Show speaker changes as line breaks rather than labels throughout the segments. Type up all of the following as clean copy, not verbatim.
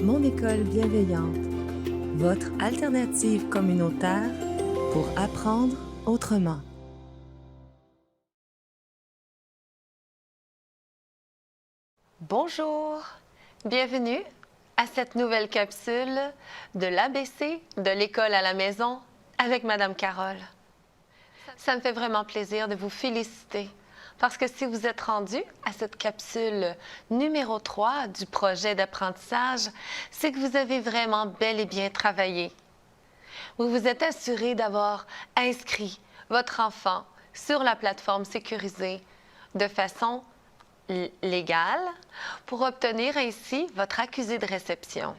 Mon école bienveillante, votre alternative communautaire pour apprendre autrement.
Bonjour, bienvenue à cette nouvelle capsule de l'ABC de l'école à la maison avec Madame Carole. Ça me fait vraiment plaisir de vous féliciter parce que si vous êtes rendu à cette capsule numéro 3 du projet d'apprentissage, c'est que vous avez vraiment bel et bien travaillé. Vous vous êtes assuré d'avoir inscrit votre enfant sur la plateforme sécurisée de façon légale pour obtenir ainsi votre accusé de réception.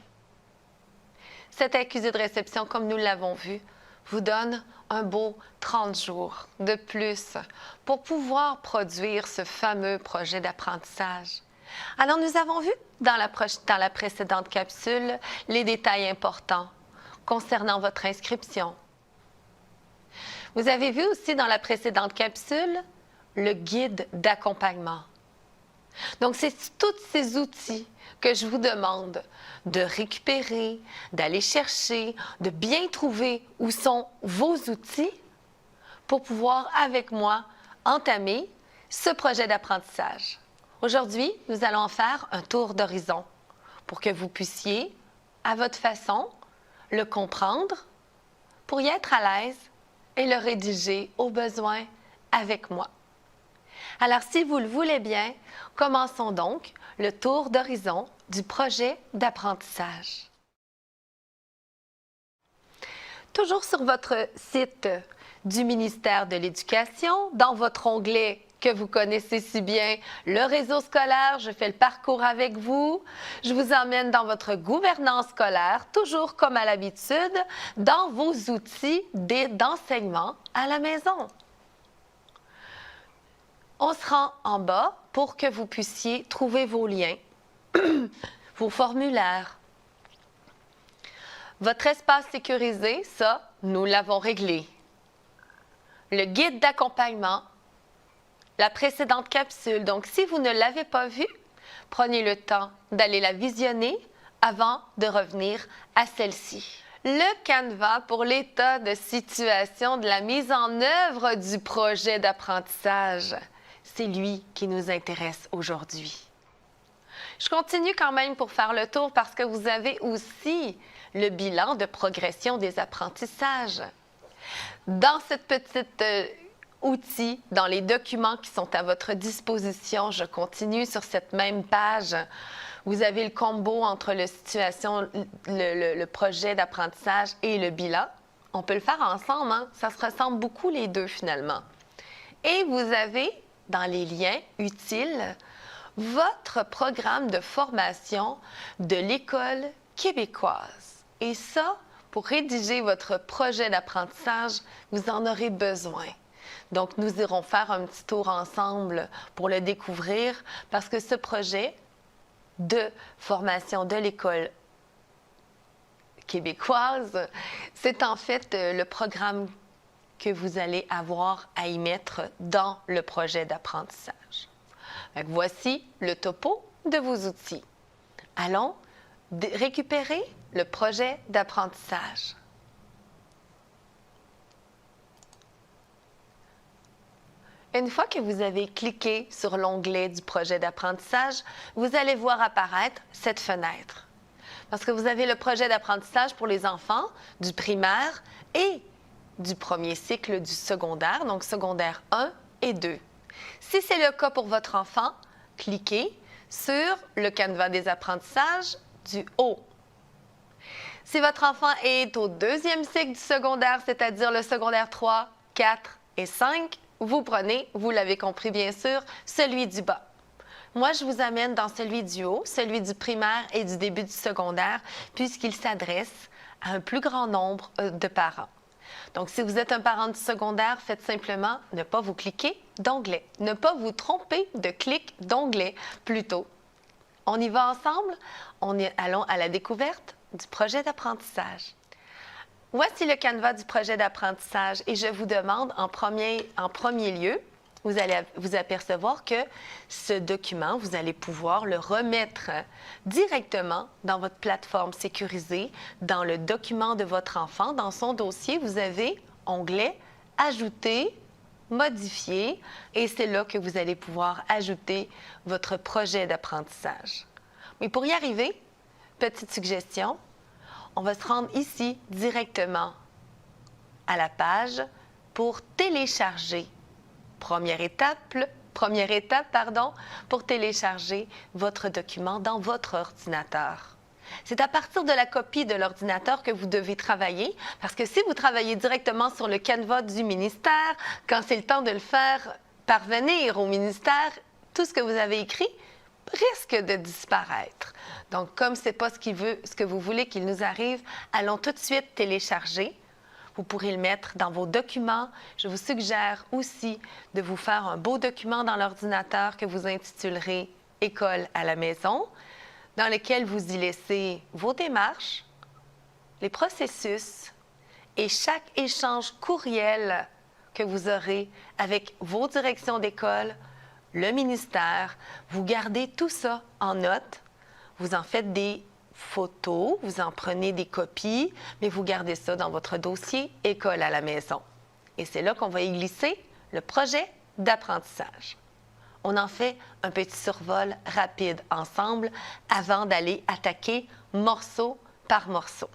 Cet accusé de réception, comme nous l'avons vu, vous donne un beau 30 jours de plus pour pouvoir produire ce fameux projet d'apprentissage. Alors, nous avons vu dans la précédente capsule les détails importants concernant votre inscription. Vous avez vu aussi dans la précédente capsule le guide d'accompagnement. Donc, c'est tous ces outils que je vous demande de récupérer, d'aller chercher, de bien trouver où sont vos outils pour pouvoir, avec moi, entamer ce projet d'apprentissage. Aujourd'hui, nous allons en faire un tour d'horizon pour que vous puissiez, à votre façon, le comprendre, pour y être à l'aise et le rédiger au besoin avec moi. Alors, si vous le voulez bien, commençons donc le tour d'horizon du projet d'apprentissage. Toujours sur votre site du ministère de l'Éducation, dans votre onglet que vous connaissez si bien, le réseau scolaire, je fais le parcours avec vous. Je vous emmène dans votre gouvernance scolaire, toujours comme à l'habitude, dans vos outils d'enseignement à la maison. On se rend en bas pour que vous puissiez trouver vos liens, vos formulaires. Votre espace sécurisé, ça, nous l'avons réglé. Le guide d'accompagnement, la précédente capsule. Donc, si vous ne l'avez pas vue, prenez le temps d'aller la visionner avant de revenir à celle-ci. Le canevas pour l'état de situation de la mise en œuvre du projet d'apprentissage. C'est lui qui nous intéresse aujourd'hui. Je continue quand même pour faire le tour parce que vous avez aussi le bilan de progression des apprentissages. Dans cette petite outil, dans les documents qui sont à votre disposition, je continue sur cette même page. Vous avez le combo entre le projet d'apprentissage et le bilan. On peut le faire ensemble, hein? Ça se ressemble beaucoup les deux finalement. Et vous avez dans les liens utiles, votre programme de formation de l'École québécoise. Et ça, pour rédiger votre projet d'apprentissage, vous en aurez besoin. Donc, nous irons faire un petit tour ensemble pour le découvrir parce que ce projet de formation de l'École québécoise, c'est en fait le programme que vous allez avoir à y mettre dans le projet d'apprentissage. Voici le topo de vos outils. Allons récupérer le projet d'apprentissage. Une fois que vous avez cliqué sur l'onglet du projet d'apprentissage, vous allez voir apparaître cette fenêtre. Parce que vous avez le projet d'apprentissage pour les enfants du primaire et du premier cycle du secondaire, donc secondaire 1 et 2. Si c'est le cas pour votre enfant, cliquez sur le canevas des apprentissages du haut. Si votre enfant est au deuxième cycle du secondaire, c'est-à-dire le secondaire 3, 4 et 5, vous prenez, vous l'avez compris bien sûr, celui du bas. Moi, je vous amène dans celui du haut, celui du primaire et du début du secondaire, puisqu'il s'adresse à un plus grand nombre de parents. Donc, si vous êtes un parent du secondaire, faites simplement ne pas vous cliquer d'onglet. Ne pas vous tromper de clic d'onglet plutôt. On y va ensemble? Allons à la découverte du projet d'apprentissage. Voici le canevas du projet d'apprentissage et je vous demande en premier lieu, vous allez vous apercevoir que ce document, vous allez pouvoir le remettre directement dans votre plateforme sécurisée, dans le document de votre enfant. Dans son dossier, vous avez onglet « Ajouter », modifier, et c'est là que vous allez pouvoir ajouter votre projet d'apprentissage. Mais pour y arriver, petite suggestion, on va se rendre ici directement à la page pour télécharger. Première étape, pour télécharger votre document dans votre ordinateur. C'est à partir de la copie de l'ordinateur que vous devez travailler, parce que si vous travaillez directement sur le Canva du ministère, quand c'est le temps de le faire parvenir au ministère, tout ce que vous avez écrit risque de disparaître. Donc, comme ce n'est pas ce que vous voulez qu'il nous arrive, allons tout de suite télécharger. Vous pourrez le mettre dans vos documents. Je vous suggère aussi de vous faire un beau document dans l'ordinateur que vous intitulerez « École à la maison », dans lequel vous y laissez vos démarches, les processus et chaque échange courriel que vous aurez avec vos directions d'école, le ministère. Vous gardez tout ça en note. Vous en faites des photos, vous en prenez des copies, mais vous gardez ça dans votre dossier « École à la maison ». Et c'est là qu'on va y glisser le projet d'apprentissage. On en fait un petit survol rapide ensemble avant d'aller attaquer morceau par morceau.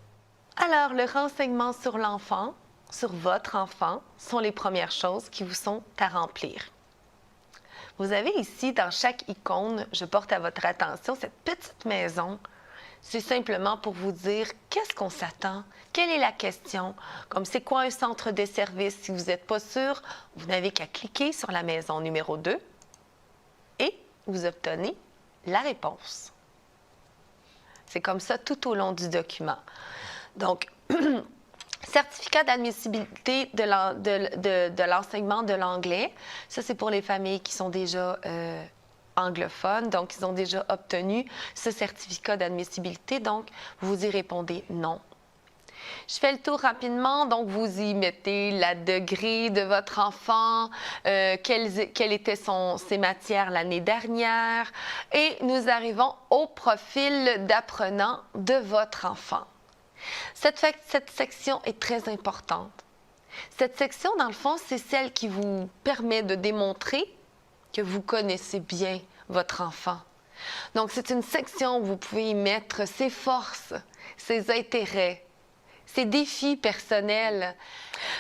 Alors, le renseignement sur l'enfant, sur votre enfant, sont les premières choses qui vous sont à remplir. Vous avez ici, dans chaque icône, je porte à votre attention cette petite maison. C'est simplement pour vous dire qu'est-ce qu'on s'attend, quelle est la question, comme c'est quoi un centre de service. Si vous n'êtes pas sûr, vous n'avez qu'à cliquer sur la maison numéro 2 et vous obtenez la réponse. C'est comme ça tout au long du document. Donc, certificat d'admissibilité de l'enseignement de l'anglais. Ça, c'est pour les familles qui sont déjà anglophones, donc ils ont déjà obtenu ce certificat d'admissibilité, donc vous y répondez non. Je fais le tour rapidement, donc vous y mettez la degré de votre enfant, quelles étaient ses matières l'année dernière, et nous arrivons au profil d'apprenant de votre enfant. Cette section est très importante. Cette section, dans le fond, c'est celle qui vous permet de démontrer que vous connaissez bien votre enfant. Donc, c'est une section où vous pouvez y mettre ses forces, ses intérêts, ses défis personnels.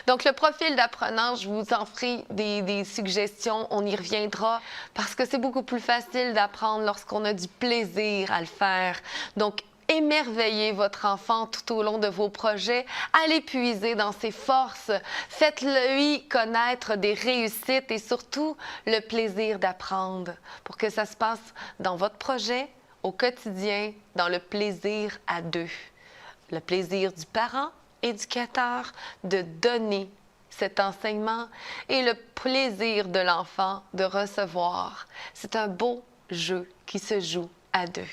Donc, le profil d'apprenant, je vous en ferai des suggestions, on y reviendra, parce que c'est beaucoup plus facile d'apprendre lorsqu'on a du plaisir à le faire. Donc, émerveillez votre enfant tout au long de vos projets. Allez puiser dans ses forces. Faites-lui connaître des réussites et surtout le plaisir d'apprendre pour que ça se passe dans votre projet, au quotidien, dans le plaisir à deux. Le plaisir du parent, éducateur, de donner cet enseignement et le plaisir de l'enfant de recevoir. C'est un beau jeu qui se joue à deux.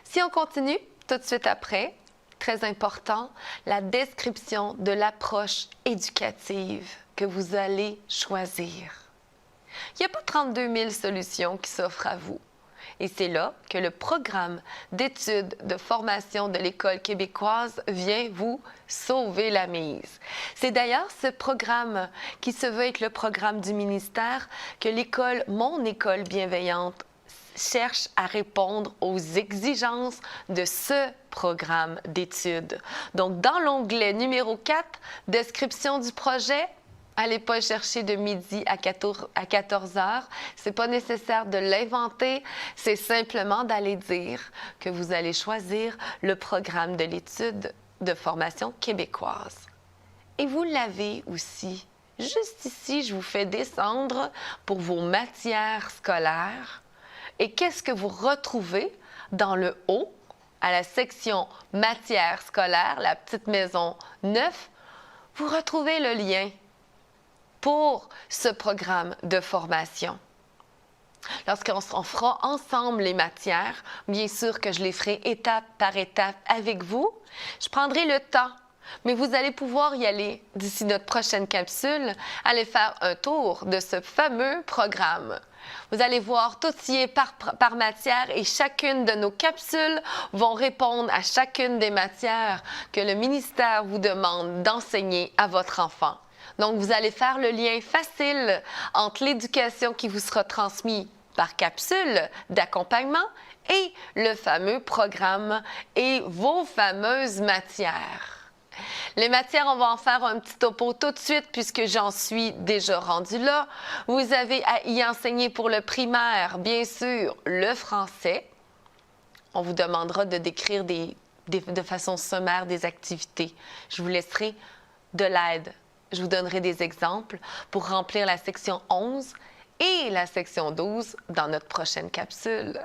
Si on continue, tout de suite après, très important, la description de l'approche éducative que vous allez choisir. Il n'y a pas 32 000 solutions qui s'offrent à vous. Et c'est là que le programme d'études de formation de l'École québécoise vient vous sauver la mise. C'est d'ailleurs ce programme qui se veut être le programme du ministère que l'école, mon école bienveillante, cherche à répondre aux exigences de ce programme d'études. Donc, dans l'onglet numéro 4, description du projet, allez pas chercher de midi à 14 heures. C'est pas nécessaire de l'inventer. C'est simplement d'aller dire que vous allez choisir le programme de l'étude de formation québécoise. Et vous l'avez aussi. Juste ici, je vous fais descendre pour vos matières scolaires. Et qu'est-ce que vous retrouvez dans le haut, à la section matières scolaires, la petite maison 9? Vous retrouvez le lien pour ce programme de formation. Lorsqu'on fera ensemble les matières, bien sûr que je les ferai étape par étape avec vous, je prendrai le temps Mais vous allez pouvoir y aller d'ici notre prochaine capsule, aller faire un tour de ce fameux programme. Vous allez voir, tout y est par matière et chacune de nos capsules vont répondre à chacune des matières que le ministère vous demande d'enseigner à votre enfant. Donc, vous allez faire le lien facile entre l'éducation qui vous sera transmise par capsule d'accompagnement et le fameux programme et vos fameuses matières. Les matières, on va en faire un petit topo tout de suite puisque j'en suis déjà rendue là. Vous avez à y enseigner pour le primaire, bien sûr, le français. On vous demandera de décrire de façon sommaire des activités. Je vous laisserai de l'aide. Je vous donnerai des exemples pour remplir la section 11 et la section 12 dans notre prochaine capsule.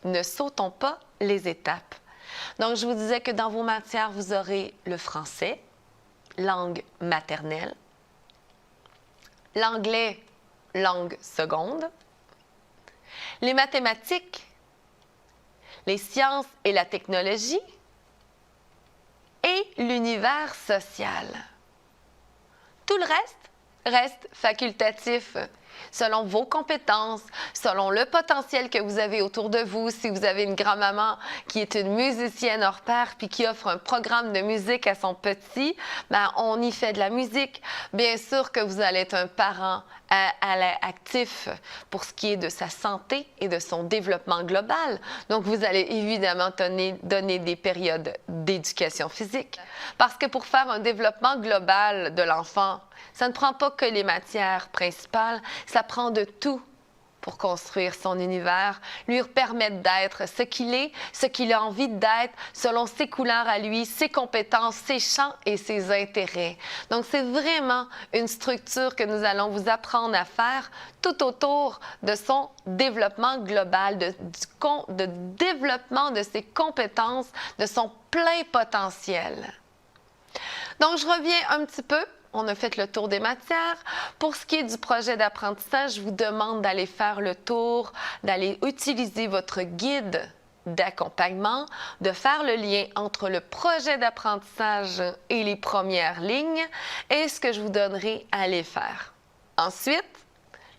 Ne sautons pas les étapes. Donc, je vous disais que dans vos matières, vous aurez le français, langue maternelle, l'anglais, langue seconde, les mathématiques, les sciences et la technologie et l'univers social. Tout le reste facultatif. Selon vos compétences, selon le potentiel que vous avez autour de vous. Si vous avez une grand-maman qui est une musicienne hors pair puis qui offre un programme de musique à son petit, ben, on y fait de la musique. Bien sûr que vous allez être un parent actif pour ce qui est de sa santé et de son développement global. Donc, vous allez évidemment donner des périodes d'éducation physique. Parce que pour faire un développement global de l'enfant, ça ne prend pas que les matières principales, ça prend de tout pour construire son univers, lui permettre d'être ce qu'il a envie d'être, selon ses couleurs à lui, ses compétences, ses champs et ses intérêts. Donc, c'est vraiment une structure que nous allons vous apprendre à faire tout autour de son développement global, de développement de ses compétences, de son plein potentiel. Donc, je reviens un petit peu. On a fait le tour des matières. Pour ce qui est du projet d'apprentissage, je vous demande d'aller faire le tour, d'aller utiliser votre guide d'accompagnement, de faire le lien entre le projet d'apprentissage et les premières lignes et ce que je vous donnerai à aller faire. Ensuite,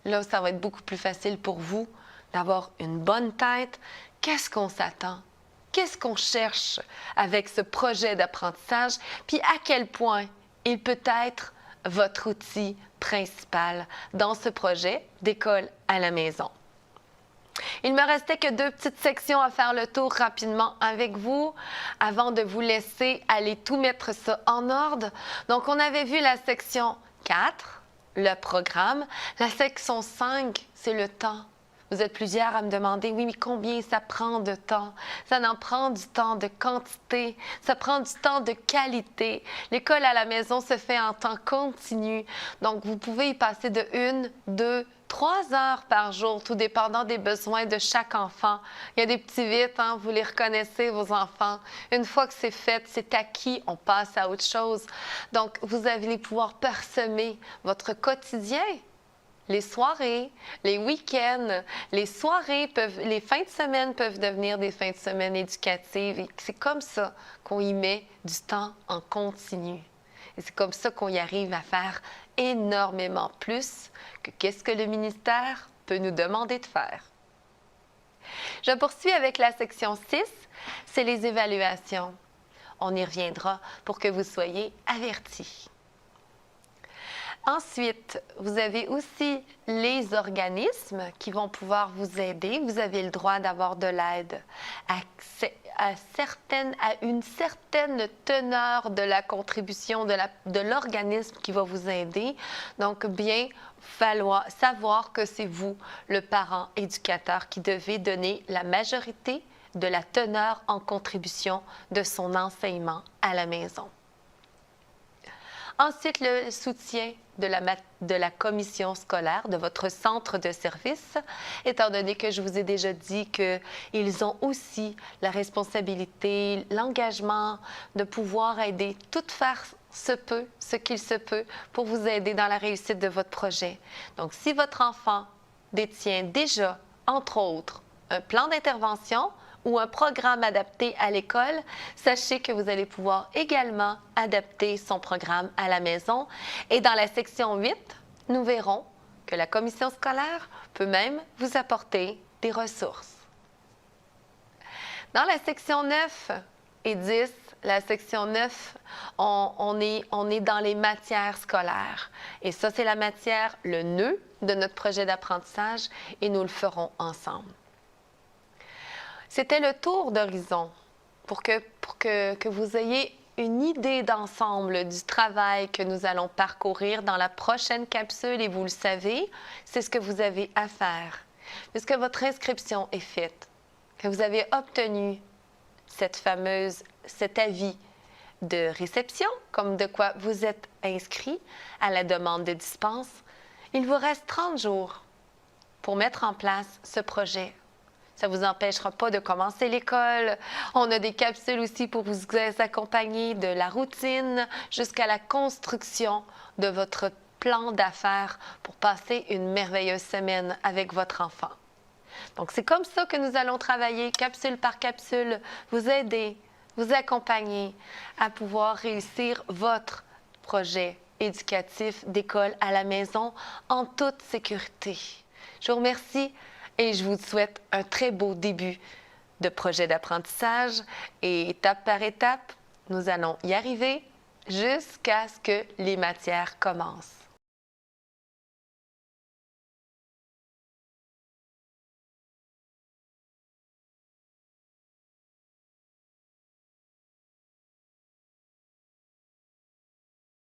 là, ça va être beaucoup plus facile pour vous d'avoir une bonne tête. Qu'est-ce qu'on s'attend? Qu'est-ce qu'on cherche avec ce projet d'apprentissage? Puis à quel point il peut être votre outil principal dans ce projet d'école à la maison. Il me restait que 2 petites sections à faire le tour rapidement avec vous avant de vous laisser aller tout mettre ça en ordre. Donc, on avait vu la section 4, le programme. La section 5, c'est le temps. Vous êtes plusieurs à me demander, oui, mais combien ça prend de temps? Ça en prend du temps de quantité, ça prend du temps de qualité. L'école à la maison se fait en temps continu. Donc, vous pouvez y passer de 1, 2, 3 heures par jour, tout dépendant des besoins de chaque enfant. Il y a des petits vites, hein, vous les reconnaissez, vos enfants. Une fois que c'est fait, c'est acquis, on passe à autre chose. Donc, vous allez pouvoir parsemer votre quotidien. Les soirées, les week-ends, les fins de semaine peuvent devenir des fins de semaine éducatives. Et c'est comme ça qu'on y met du temps en continu. Et c'est comme ça qu'on y arrive à faire énormément plus que qu'est-ce que le ministère peut nous demander de faire. Je poursuis avec la section 6, c'est les évaluations. On y reviendra pour que vous soyez avertis. Ensuite, vous avez aussi les organismes qui vont pouvoir vous aider. Vous avez le droit d'avoir de l'aide à une certaine teneur de la contribution de l'organisme qui va vous aider. Donc, bien falloir savoir que c'est vous, le parent éducateur, qui devez donner la majorité de la teneur en contribution de son enseignement à la maison. Ensuite, le soutien de la commission scolaire, de votre centre de service, étant donné que je vous ai déjà dit qu'ils ont aussi la responsabilité, l'engagement de pouvoir aider, tout faire ce qu'il se peut pour vous aider dans la réussite de votre projet. Donc, si votre enfant détient déjà, entre autres, un plan d'intervention ou un programme adapté à l'école, sachez que vous allez pouvoir également adapter son programme à la maison. Et dans la section 8, nous verrons que la commission scolaire peut même vous apporter des ressources. Dans la section 9 et 10, la section 9, on est dans les matières scolaires. Et ça, c'est la matière, le nœud de notre projet d'apprentissage et nous le ferons ensemble. C'était le tour d'horizon pour que vous ayez une idée d'ensemble du travail que nous allons parcourir dans la prochaine capsule et vous le savez, c'est ce que vous avez à faire. Puisque votre inscription est faite, que vous avez obtenu cet avis de réception, comme de quoi vous êtes inscrit à la demande de dispense, il vous reste 30 jours pour mettre en place ce projet. Ça ne vous empêchera pas de commencer l'école. On a des capsules aussi pour vous accompagner de la routine jusqu'à la construction de votre plan d'affaires pour passer une merveilleuse semaine avec votre enfant. Donc, c'est comme ça que nous allons travailler, capsule par capsule, vous aider, vous accompagner à pouvoir réussir votre projet éducatif d'école à la maison en toute sécurité. Je vous remercie et je vous souhaite un très beau début de projet d'apprentissage. Et étape par étape, nous allons y arriver jusqu'à ce que les matières commencent.